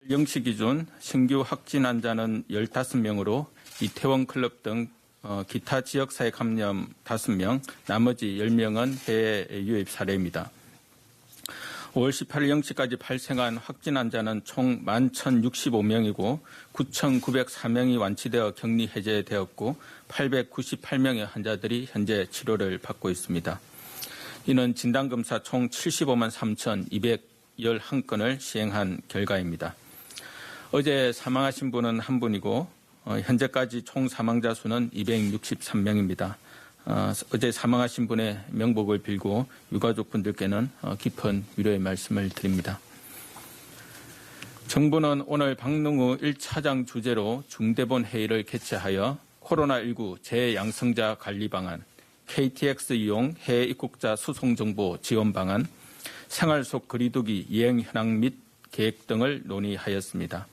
0시 기준 신규 확진 환자는 15명으로 이태원 클럽 등 기타 지역사회 감염 5명, 나머지 10명은 해외 유입 사례입니다. 5월 18일 0시까지 발생한 확진 환자는 총 11,065명이고 9,904명이 완치되어 격리 해제되었고 898명의 환자들이 현재 치료를 받고 있습니다. 이는 진단검사 총 75만 3,211건을 시행한 결과입니다. 어제 사망하신 분은 한 분이고 현재까지 총 사망자 수는 263명입니다. 어제 사망하신 분의 명복을 빌고 유가족분들께는 깊은 위로의 말씀을 드립니다. 정부는 오늘 박능우 1차장 주재로 중대본 회의를 개최하여 코로나19 재양성자 관리 방안, KTX 이용 해외 입국자 수송 정보 지원 방안, 생활 속 거리두기 이행 현황 및 계획 등을 논의하였습니다.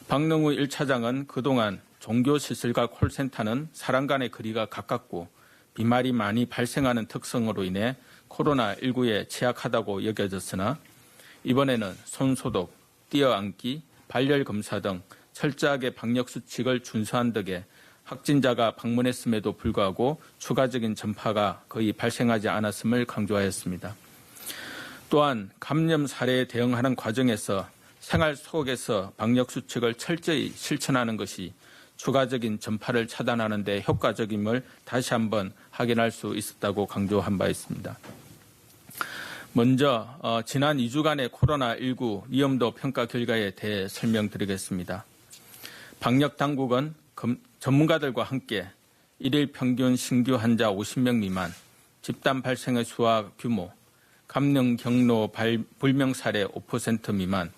박능우 1차장은 그동안 종교시설과 콜센터는 사람 간의 거리가 가깝고 비말이 많이 발생하는 특성으로 인해 코로나19에 취약하다고 여겨졌으나 이번에는 손소독, 뛰어앉기, 발열검사 등 철저하게 방역수칙을 준수한 덕에 확진자가 방문했음에도 불구하고 추가적인 전파가 거의 발생하지 않았음을 강조하였습니다. 또한 감염 사례에 대응하는 과정에서 생활 속에서 방역수칙을 철저히 실천하는 것이 추가적인 전파를 차단하는 데 효과적임을 다시 한번 확인할 수 있었다고 강조한 바 있습니다. 먼저 지난 2주간의 코로나19 위험도 평가 결과에 대해 설명드리겠습니다. 방역당국은 전문가들과 함께 일일 평균 신규 환자 50명 미만, 집단 발생의 수와 규모, 감염 경로 불명 사례 5% 미만,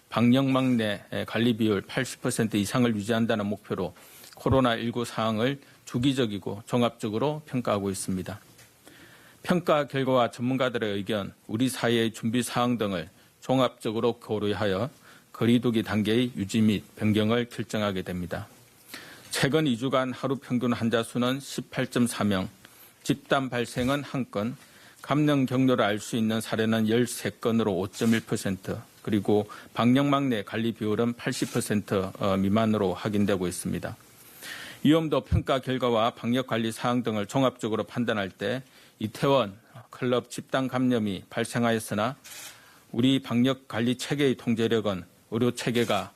방역망 내 관리 비율 80% 이상을 유지한다는 목표로 코로나19 사항을 주기적이고 종합적으로 평가하고 있습니다. 평가 결과와 전문가들의 의견, 우리 사회의 준비 사항 등을 종합적으로 고려하여 거리두기 단계의 유지 및 변경을 결정하게 됩니다. 최근 2주간 하루 평균 환자 수는 18.4명, 집단 발생은 1건, 감염 경로를 알 수 있는 사례는 13건으로 5.1%, 그리고 방역망 내 관리 비율은 80% 미만으로 확인되고 있습니다. 위험도 평가 결과와 방역관리 사항 등을 종합적으로 판단할 때 이태원 클럽 집단 감염이 발생하였으나 우리 방역관리 체계의 통제력은 의료 체계가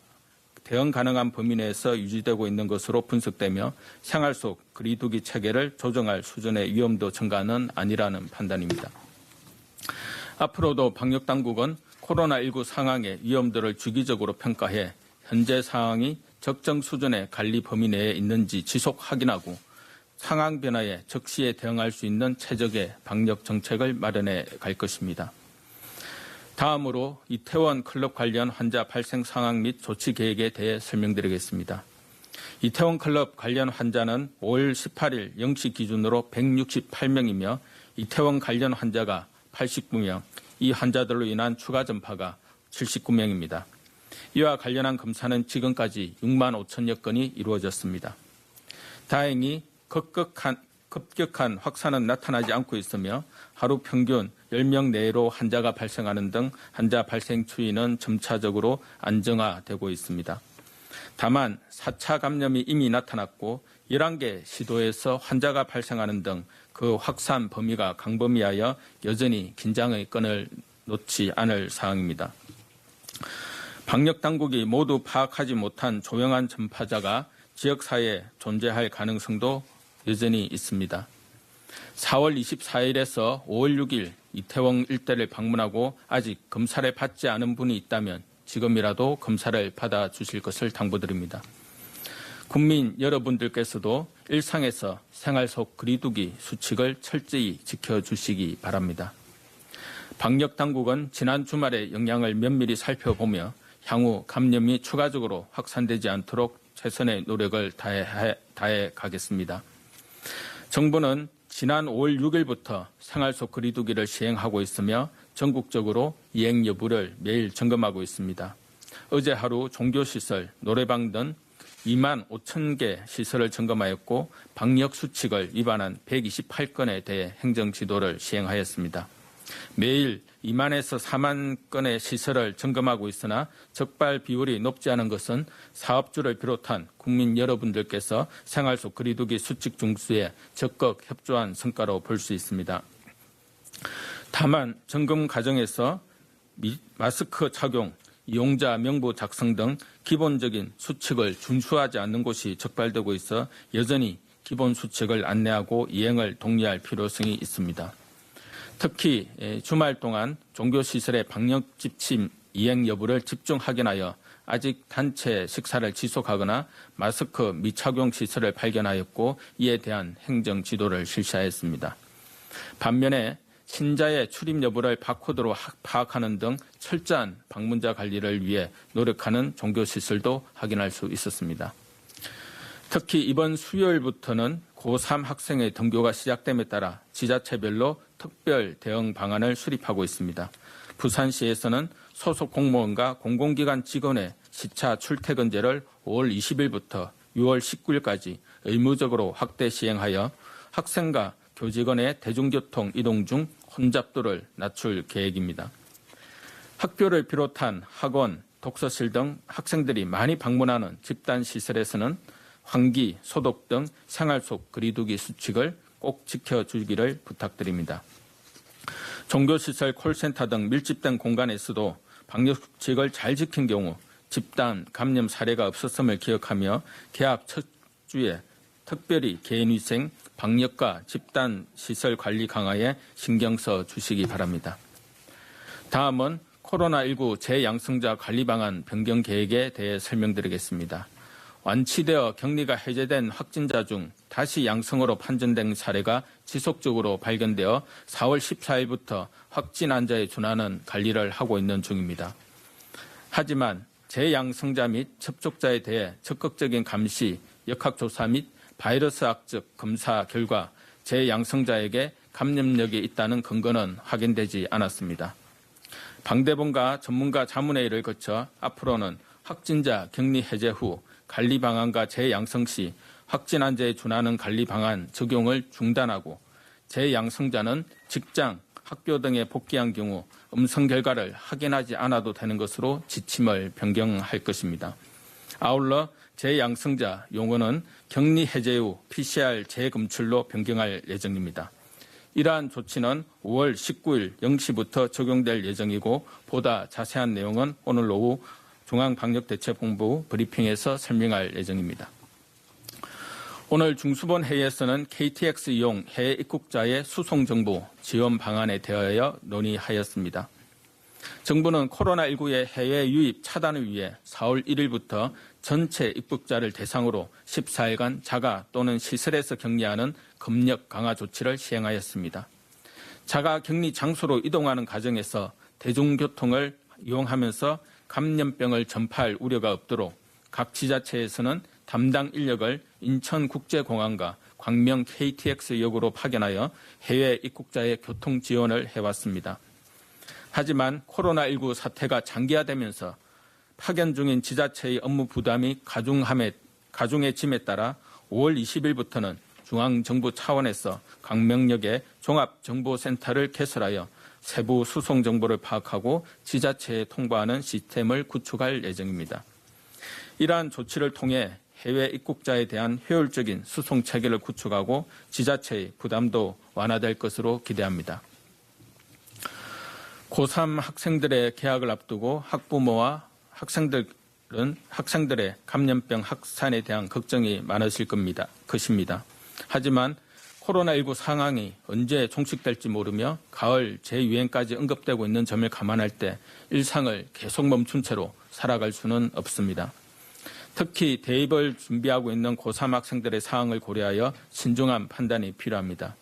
대응 가능한 범위 내에서 유지되고 있는 것으로 분석되며 생활 속 거리두기 체계를 조정할 수준의 위험도 증가는 아니라는 판단입니다. 앞으로도 방역당국은 코로나19 상황의 위험도를 주기적으로 평가해 현재 상황이 적정 수준의 관리 범위 내에 있는지 지속 확인하고 상황 변화에 적시에 대응할 수 있는 최적의 방역 정책을 마련해 갈 것입니다. 다음으로 이태원 클럽 관련 환자 발생 상황 및 조치 계획에 대해 설명드리겠습니다. 이태원 클럽 관련 환자는 5월 18일 0시 기준으로 168명이며 이태원 관련 환자가 89명, 이 환자들로 인한 추가 전파가 79명입니다. 이와 관련한 검사는 지금까지 6만 5천여 건이 이루어졌습니다. 다행히 급격한 확산은 나타나지 않고 있으며 하루 평균 10명 내로 환자가 발생하는 등 환자 발생 추이는 점차적으로 안정화되고 있습니다. 다만 4차 감염이 이미 나타났고 11개 시도에서 환자가 발생하는 등 그 확산 범위가 광범위하여 여전히 긴장의 끈을 놓지 않을 사항입니다. 방역당국이 모두 파악하지 못한 조용한 전파자가 지역사회에 존재할 가능성도 여전히 있습니다. 4월 24일에서 5월 6일 이태원 일대를 방문하고 아직 검사를 받지 않은 분이 있다면 지금이라도 검사를 받아주실 것을 당부드립니다. 국민 여러분들께서도 일상에서 생활 속 거리두기 수칙을 철저히 지켜주시기 바랍니다. 방역당국은 지난 주말의 영향을 면밀히 살펴보며 향후 감염이 추가적으로 확산되지 않도록 최선의 노력을 다해 가겠습니다. 정부는 지난 5월 6일부터 생활 속 거리두기를 시행하고 있으며 전국적으로 이행 여부를 매일 점검하고 있습니다. 어제 하루 종교시설, 노래방 등 2만 5천 개 시설을 점검하였고 방역 수칙을 위반한 128건에 대해 행정지도를 시행하였습니다. 매일 2만에서 4만 건의 시설을 점검하고 있으나 적발 비율이 높지 않은 것은 사업주를 비롯한 국민 여러분들께서 생활 속 거리두기 수칙 준수에 적극 협조한 성과로 볼 수 있습니다. 다만 점검 과정에서 마스크 착용, 이용자 명부 작성 등 기본적인 수칙을 준수하지 않는 곳이 적발되고 있어 여전히 기본 수칙을 안내하고 이행을 독려할 필요성이 있습니다. 특히 주말 동안 종교시설의 방역 지침 이행 여부를 집중 확인하여 아직 단체 식사를 지속하거나 마스크 미착용 시설을 발견하였고 이에 대한 행정 지도를 실시하였습니다. 반면에 신자의 출입 여부를 바코드로 파악하는 등 철저한 방문자 관리를 위해 노력하는 종교시설도 확인할 수 있었습니다. 특히 이번 수요일부터는 고3 학생의 등교가 시작됨에 따라 지자체별로 특별 대응 방안을 수립하고 있습니다. 부산시에서는 소속 공무원과 공공기관 직원의 시차 출퇴근제를 5월 20일부터 6월 19일까지 의무적으로 확대 시행하여 학생과 교직원의 대중교통 이동 중 혼잡도를 낮출 계획입니다. 학교를 비롯한 학원, 독서실 등 학생들이 많이 방문하는 집단시설에서는 환기, 소독 등 생활 속 거리두기 수칙을 꼭 지켜주기를 부탁드립니다. 종교시설, 콜센터 등 밀집된 공간에서도 방역수칙을 잘 지킨 경우 집단 감염 사례가 없었음을 기억하며 개학 첫 주에 특별히 개인위생, 방역과 집단시설 관리 강화에 신경 써 주시기 바랍니다. 다음은 코로나19 재양성자 관리 방안 변경 계획에 대해 설명드리겠습니다. 완치되어 격리가 해제된 확진자 중 다시 양성으로 판정된 사례가 지속적으로 발견되어 4월 14일부터 확진 환자에 준하는 관리를 하고 있는 중입니다. 하지만 재양성자 및 접촉자에 대해 적극적인 감시, 역학조사 및 바이러스학적 검사 결과 재양성자에게 감염력이 있다는 근거는 확인되지 않았습니다. 방대본과 전문가 자문회의를 거쳐 앞으로는 확진자 격리 해제 후 관리 방안과 재양성 시 확진 환자에 준하는 관리 방안 적용을 중단하고 재양성자는 직장, 학교 등에 복귀한 경우 음성 결과를 확인하지 않아도 되는 것으로 지침을 변경할 것입니다. 아울러 재양성자 용어는 격리 해제 후 PCR 재검출로 변경할 예정입니다. 이러한 조치는 5월 19일 0시부터 적용될 예정이고 보다 자세한 내용은 오늘 오후 중앙방역대책본부 브리핑에서 설명할 예정입니다. 오늘 중수본 회의에서는 KTX 이용 해외 입국자의 수송 정보 지원 방안에 대하여 논의하였습니다. 정부는 코로나19의 해외 유입 차단을 위해 4월 1일부터 전체 입국자를 대상으로 14일간 자가 또는 시설에서 격리하는 검역 강화 조치를 시행하였습니다. 자가 격리 장소로 이동하는 과정에서 대중교통을 이용하면서 감염병을 전파할 우려가 없도록 각 지자체에서는 담당 인력을 인천국제공항과 광명 KTX역으로 파견하여 해외 입국자의 교통 지원을 해왔습니다. 하지만 코로나19 사태가 장기화되면서 파견 중인 지자체의 업무 부담이 가중해짐에 따라 5월 20일부터는 중앙정부 차원에서 광명역에 종합정보센터를 개설하여 세부 수송 정보를 파악하고 지자체에 통보하는 시스템을 구축할 예정입니다. 이러한 조치를 통해 해외 입국자에 대한 효율적인 수송 체계를 구축하고 지자체의 부담도 완화될 것으로 기대합니다. 고3 학생들의 개학을 앞두고 학부모와 학생들은 학생들의 감염병 확산에 대한 걱정이 많으실 것입니다. 하지만 코로나19 상황이 언제 종식될지 모르며 가을 재유행까지 언급되고 있는 점을 감안할 때 일상을 계속 멈춘 채로 살아갈 수는 없습니다. 특히 대입을 준비하고 있는 고3 학생들의 상황을 고려하여 신중한 판단이 필요합니다.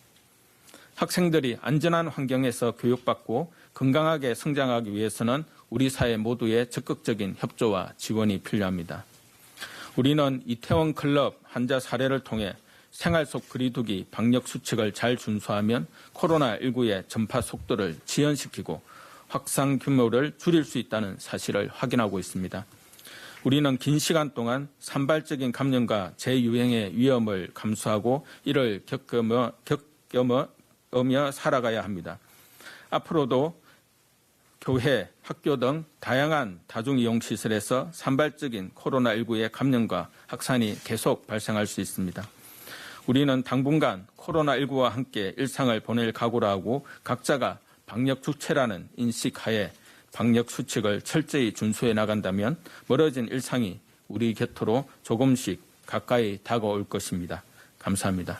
학생들이 안전한 환경에서 교육받고 건강하게 성장하기 위해서는 우리 사회 모두의 적극적인 협조와 지원이 필요합니다. 우리는 이태원 클럽 환자 사례를 통해 생활 속 거리두기 방역 수칙을 잘 준수하면 코로나19의 전파 속도를 지연시키고 확산 규모를 줄일 수 있다는 사실을 확인하고 있습니다. 우리는 긴 시간 동안 산발적인 감염과 재유행의 위험을 감수하고 이를 겪으며 살아가야 합니다. 앞으로도 교회, 학교 등 다양한 다중이용시설에서 산발적인 코로나19의 감염과 확산이 계속 발생할 수 있습니다. 우리는 당분간 코로나19와 함께 일상을 보낼 각오로 하고 각자가 방역 주체라는 인식하에 방역 수칙을 철저히 준수해 나간다면 멀어진 일상이 우리 곁으로 조금씩 가까이 다가올 것입니다. 감사합니다.